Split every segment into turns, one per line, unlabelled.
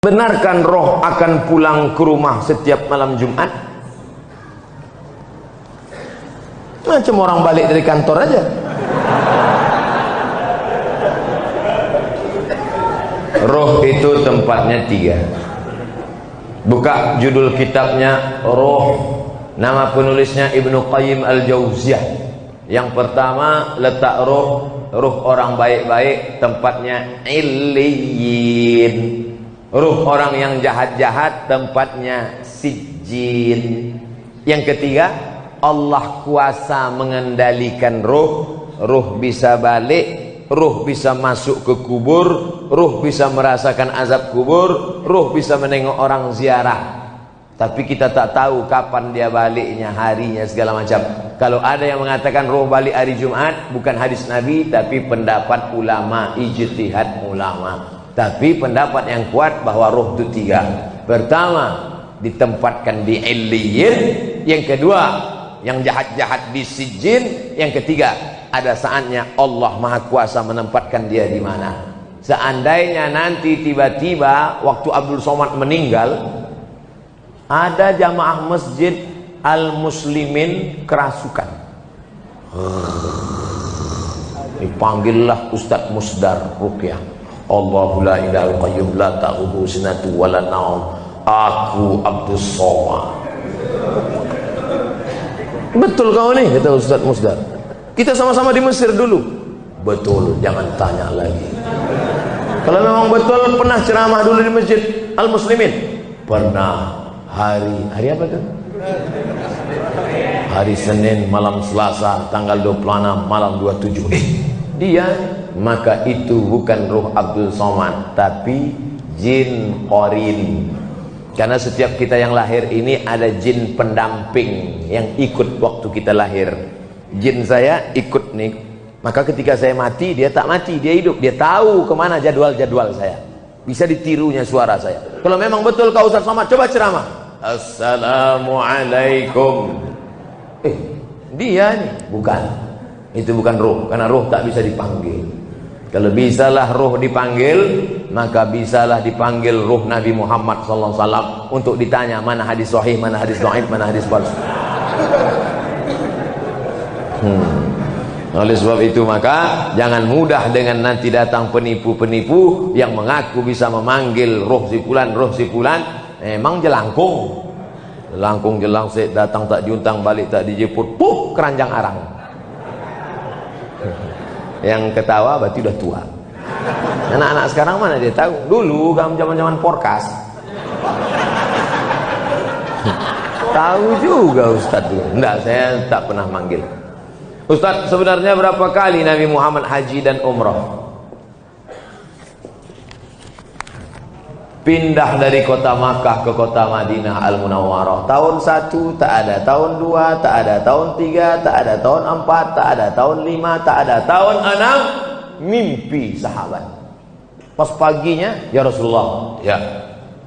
Benarkan roh akan pulang ke rumah setiap malam Jumat? Macam orang balik dari kantor aja. Roh itu tempatnya 3. Buka judul kitabnya Roh. Nama penulisnya Ibnu Qayyim Al-Jauziyah. Yang pertama, letak roh orang baik-baik tempatnya Illiyin. Ruh orang yang jahat-jahat tempatnya sijjin. Yang ketiga, Allah kuasa mengendalikan ruh. Ruh bisa balik, ruh bisa masuk ke kubur, ruh bisa merasakan azab kubur, ruh bisa menengok orang ziarah. Tapi kita tak tahu kapan dia baliknya, harinya, segala macam. Kalau ada yang mengatakan ruh balik hari Jumat, bukan hadis Nabi, tapi pendapat ulama, ijtihad ulama. Tapi pendapat yang kuat bahwa roh itu 3. Pertama, ditempatkan di Illiyin. Yang kedua, yang jahat-jahat di sijjin. Yang ketiga, ada saatnya Allah Maha Kuasa menempatkan dia di mana. Seandainya nanti tiba-tiba waktu Abdul Somad meninggal, ada jamaah masjid Al-Muslimin kerasukan, dipanggillah Ustadz Musdar Ruqyah. Allahu la ilaha qayyum la ta'khudhuhu sinatun wa la naum. Aku Abdul Somad. Betul kau nih, kata Ustadz Musdar. Kita sama-sama di Mesir dulu. Betul, jangan tanya lagi. Kalau memang betul, pernah ceramah dulu di Masjid Al-Muslimin? Pernah. Hari apa tuh? Hari Senin malam Selasa tanggal 26 malam 27. Dia, maka itu bukan ruh Abdul Somad, tapi jin qarin. Karena setiap kita yang lahir ini ada jin pendamping yang ikut waktu kita lahir. Jin saya ikut nih, maka ketika saya mati dia tak mati, dia hidup. Dia tahu kemana jadwal-jadwal saya, bisa ditirunya suara saya. Kalau memang betul kau Ustaz Somad, coba ceramah. Assalamualaikum. Dia nih, bukan. Itu bukan roh, karena roh tak bisa dipanggil. Kalau bisalah roh dipanggil, maka bisalah dipanggil roh Nabi Muhammad SAW untuk ditanya mana hadis sahih, mana hadis dhaif, mana hadis palsu. Oleh sebab itu maka jangan mudah dengan nanti datang penipu-penipu yang mengaku bisa memanggil roh si fulan, memang jelangkung. Jelangkung jelangsik, datang tak diuntang, balik tak dijemput, keranjang arang. Yang ketawa berarti udah tua. Anak-anak sekarang mana dia tahu? Dulu kamu zaman-zaman porkas. Tahu juga Ustadz tuh. Enggak, saya tak pernah manggil. Ustadz, sebenarnya berapa kali Nabi Muhammad haji dan umrah? Pindah dari kota Makkah ke kota Madinah Al-Munawwarah. Tahun 1 tak ada, tahun 2 tak ada, tahun 3 tak ada, tahun 4 tak ada, tahun 5 tak ada, tahun 6 mimpi sahabat. Pas paginya, ya Rasulullah, ya,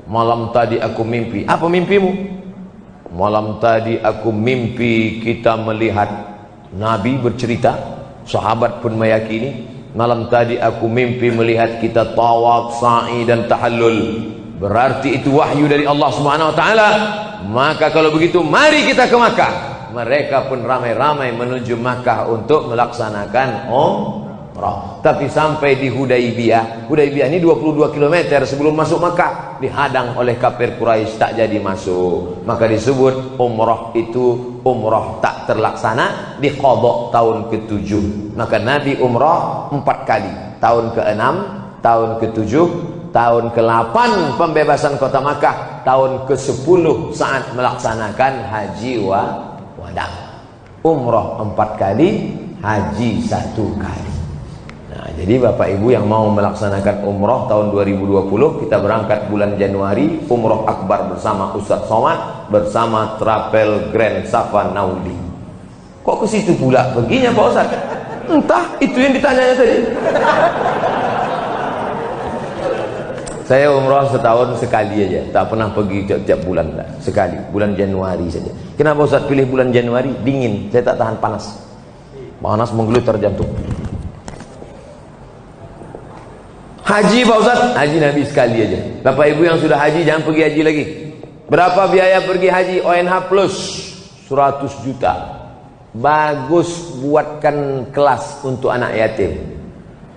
malam tadi aku mimpi. Apa mimpimu? Malam tadi aku mimpi kita melihat Nabi bercerita, sahabat pun meyakini. Malam tadi aku mimpi melihat kita tawaf, sa'i dan tahallul. Berarti itu wahyu dari Allah Subhanahu wa taala. Maka kalau begitu mari kita ke Makkah. Mereka pun ramai-ramai menuju Makkah untuk melaksanakan umrah. Tapi sampai di Hudaybiyah. Hudaybiyah ini 22 km sebelum masuk Makkah, dihadang oleh kafir Quraisy, tak jadi masuk. Maka disebut umrah itu umrah tak terlaksana, diqadha tahun ke-7. Maka Nabi umrah 4 kali. Tahun ke-6, tahun ke-7, tahun ke-8 pembebasan kota Makkah, tahun ke-10 saat melaksanakan haji wada. Umrah 4 kali, haji 1 kali. Nah, jadi Bapak Ibu yang mau melaksanakan umrah tahun 2020, kita berangkat bulan Januari, umrah akbar bersama Ustadz Somad, bersama Travel Grand Safa Naudi. Kok ke situ pula perginya Pak Ustadz? Entah, itu yang ditanyanya tadi. Saya umrah setahun sekali aja, tak pernah pergi tiap bulan, sekali, bulan Januari saja. Kenapa Ustadz pilih bulan Januari? Dingin, saya tak tahan panas. Panas menggelitar jantung. Haji Pak Ustaz, haji Nabi sekali aja. Bapak Ibu yang sudah haji jangan pergi haji lagi. Berapa biaya pergi haji? ONH plus 100 juta. Bagus buatkan kelas untuk anak yatim.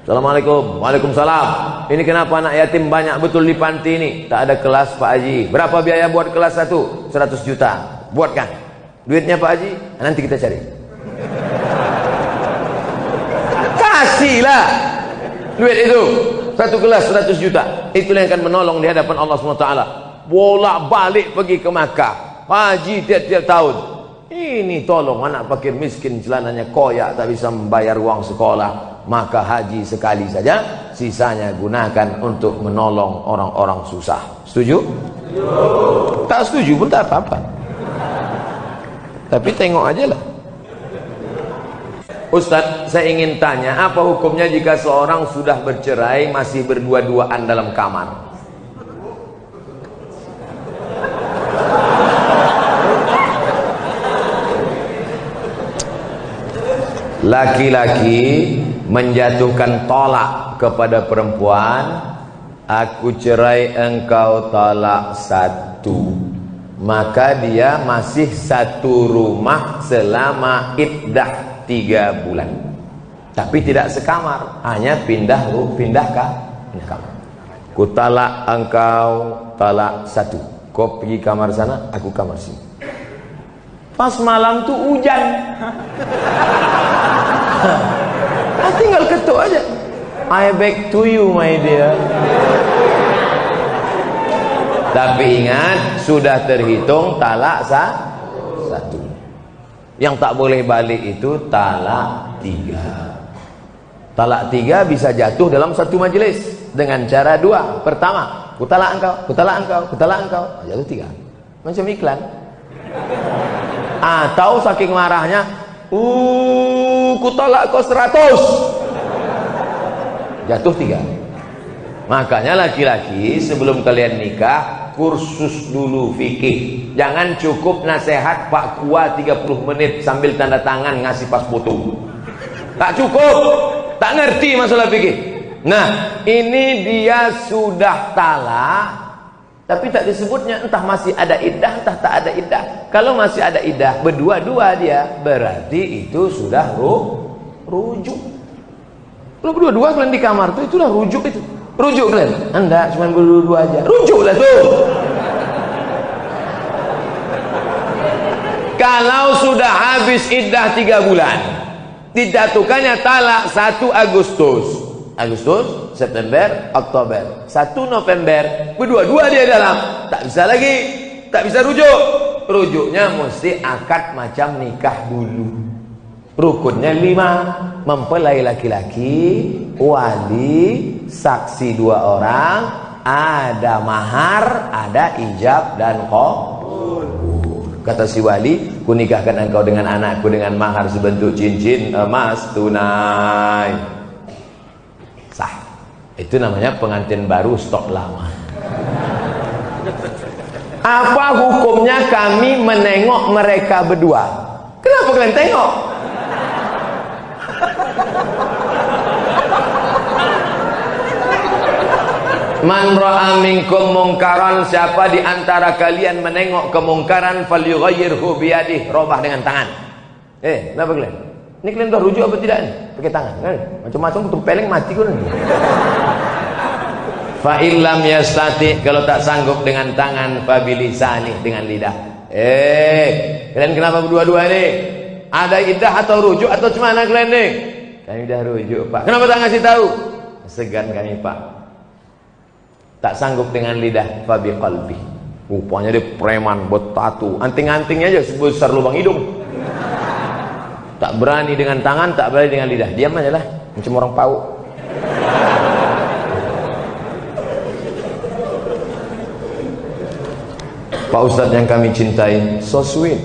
Assalamualaikum. Waalaikumsalam. Ini kenapa anak yatim banyak betul di panti ini? Tak ada kelas Pak Haji. Berapa biaya buat kelas 1? 100 juta. Buatkan. Duitnya Pak Haji, nanti kita cari. Kasihlah duit itu. Satu kelas 100 juta. Itulah yang akan menolong di hadapan Allah SWT. Bolak balik pergi ke Makkah. Haji tiap-tiap tahun. Ini tolong anak fakir miskin celananya koyak tak bisa membayar uang sekolah, maka haji sekali saja, sisanya gunakan untuk menolong orang-orang susah. Setuju? Tak setuju pun tak apa-apa. Tapi tengok aja lah. Ustaz, saya ingin tanya, apa hukumnya jika seorang sudah bercerai masih berdua-duaan dalam kamar? Laki-laki menjatuhkan tolak kepada perempuan, aku cerai engkau talak 1, maka dia masih satu rumah selama iddah 3 bulan, tapi tidak sekamar, hanya pindah kamar. Ku talak engkau talak 1, kau pergi kamar sana, aku kamar sini. Pas malam tuh hujan. Tinggal ketuk aja. I beg to you my dear. Tapi ingat, sudah terhitung talak 1. Yang tak boleh balik itu talak 3. Talak 3 bisa jatuh dalam satu majelis dengan cara 2. Pertama, ku talak engkau, ku talak engkau, ku talak engkau, jatuh 3. Macam iklan. Atau saking marahnya, ku tolak kau 100, jatuh 3. Makanya laki-laki sebelum kalian nikah, kursus dulu fikih. Jangan cukup nasihat Pak Kua 30 menit sambil tanda tangan ngasih pas foto. Tak cukup, tak ngerti masalah fikih. Nah, ini dia sudah talak, tapi tak disebutnya, entah masih ada iddah, entah tak ada iddah. Kalau masih ada iddah, berdua-dua dia, berarti itu sudah rujuk. Kalau berdua-dua kalian di kamar tuh, itulah rujuk itu. Rujuk kalian. Anda cuma berdua-dua aja. Rujuklah tuh. Kalau sudah habis iddah 3 bulan, dijatuhkannya talak 1 Agustus, September, Oktober, 1 November, berdua-dua dia dalam, tak bisa lagi, tak bisa rujuk. Rujuknya mesti akad macam nikah dulu. Rukunnya 5, mempelai laki-laki, wali, saksi 2 orang, ada mahar, ada ijab dan qabul. Kata si wali, ku nikahkan engkau dengan anakku dengan mahar sebentuk cincin emas tunai. Sah. Itu namanya pengantin baru stok lama. Apa hukumnya kami menengok mereka berdua? Kenapa kalian tengok? Man ra'a minkum mungkaran, siapa di antara kalian menengok kemungkaran, falyughayyirhu biyadihi, robah dengan tangan. Kenapa kalian? Ini kalian udah rujuk apa tidak nih? Pakai tangan, kan? Macam-macam kutu peleng mati kau nih. Fa illam yastati, kalau tak sanggup dengan tangan, fa bilisani, dengan lidah. Kalian kenapa berdua-dua ini? Ada iddah atau rujuk atau cemana kalian nih? Kami dah rujuk, Pak. Kenapa tak ngasih tahu? Segan kami, Pak. Tak sanggup dengan lidah, fa biqalbi. Rupanya dia preman, bertatu, anting-antingnya aja sebesar lubang hidung. Tak berani dengan tangan, tak berani dengan lidah. Diam aja lah, macam orang pau. Pak Ustadz yang kami cintai, so sweet.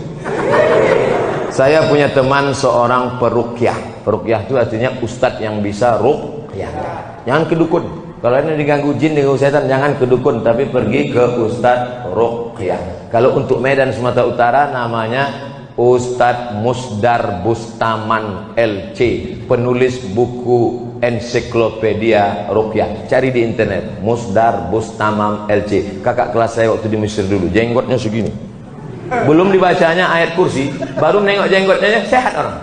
Saya punya teman seorang peruqyah. Peruqyah itu artinya ustadz yang bisa ruqyah. Jangan ke dukun. Kalau ini diganggu jin, diganggu setan, jangan ke dukun, tapi pergi ke ustadz ruqyah. Kalau untuk Medan Sumatera Utara namanya Ustadz Musdar Bustaman LC, penulis buku ensiklopedia ruqyah. Cari di internet, Musdar Bustamam LC. Kakak kelas saya waktu di Mesir dulu, jenggotnya segini. Belum dibacanya ayat kursi, baru nengok jenggotnya, sehat orang.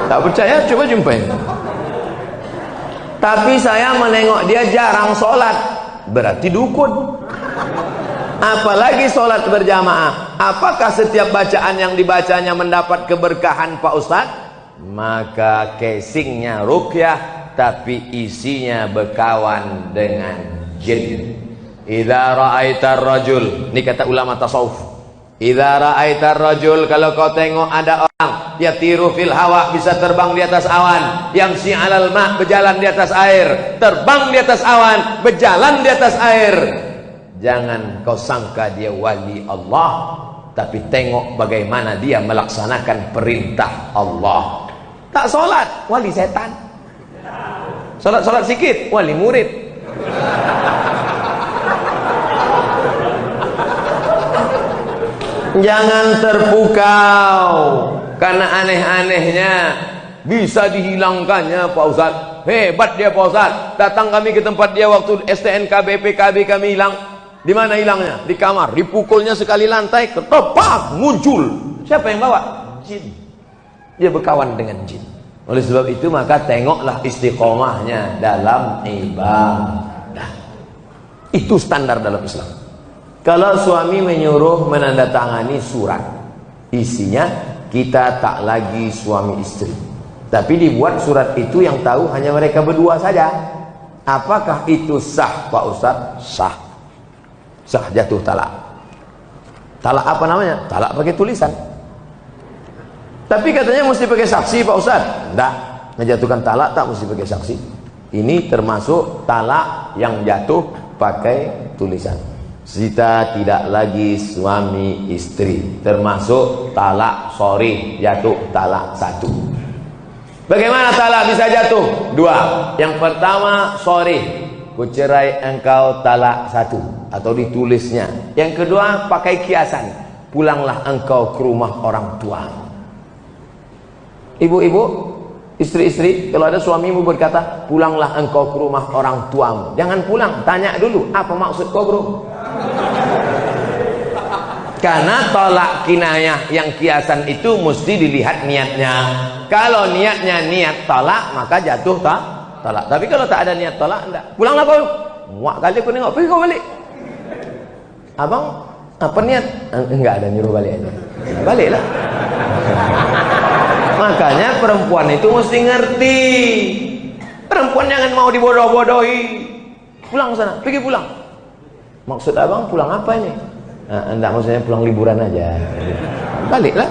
Tak percaya, coba jumpain. Tapi saya menengok dia jarang sholat, berarti dukun. Apalagi sholat berjamaah. Apakah setiap bacaan yang dibacanya mendapat keberkahan Pak Ustadz? Maka casingnya ruqyah, tapi isinya berkawan dengan jin. Idza ra'aitar rajul, ini kata ulama tasawuf. Idza ra'aitar rajul, kalau kau tengok ada orang yatiru fil hawa, bisa terbang di atas awan, yamsi 'alal ma', berjalan di atas air, terbang di atas awan, berjalan di atas air. Jangan kau sangka dia wali Allah, tapi tengok bagaimana dia melaksanakan perintah Allah. Tak solat, wali setan. Solat sikit, wali murid. Jangan terpukau karena aneh-anehnya bisa dihilangkannya Pak Ustaz. Hebat dia Pak Ustaz. Datang kami ke tempat dia waktu STNK BPKB kami hilang. Di mana hilangnya? Di kamar. Dipukulnya sekali lantai, ketepak muncul. Siapa yang bawa? Jin. Dia berkawan dengan jin. Oleh sebab itu maka tengoklah istiqomahnya dalam ibadah. Itu standar dalam Islam. Kalau suami menyuruh menandatangani surat, isinya kita tak lagi suami istri, tapi dibuat surat itu yang tahu hanya mereka berdua saja. Apakah itu sah Pak Ustaz? Sah. Sah, jatuh talak. Talak apa namanya? Talak pakai tulisan. Tapi katanya mesti pakai saksi Pak Ustaz. Tidak, menjatuhkan talak tak mesti pakai saksi. Ini termasuk talak yang jatuh pakai tulisan. Kita tidak lagi suami istri, termasuk talak sorry, jatuh talak satu. Bagaimana talak bisa jatuh? Dua. Yang pertama sorry, kucerai engkau talak satu, atau ditulisnya. Yang kedua pakai kiasan, pulanglah engkau ke rumah orang tua. Ibu-ibu, istri-istri, kalau ada suamimu berkata pulanglah engkau ke rumah orang tuamu, jangan pulang, tanya dulu apa maksud kau bro. Karena tolak kinayah yang kiasan itu mesti dilihat niatnya. Kalau niatnya niat tolak, maka jatuh tolak. Tapi kalau tak ada niat tolak, enggak. Pulanglah kau. Muak kali aku nengok, pergi kau balik. Abang, apa niat? Enggak ada, nyuruh balik aja. Baliklah. Makanya perempuan itu mesti ngerti. Perempuan jangan mau dibodoh-bodohi. Pulang sana, pergi pulang. Maksud abang pulang apa ini? Enggak, maksudnya pulang liburan aja. Baliklah.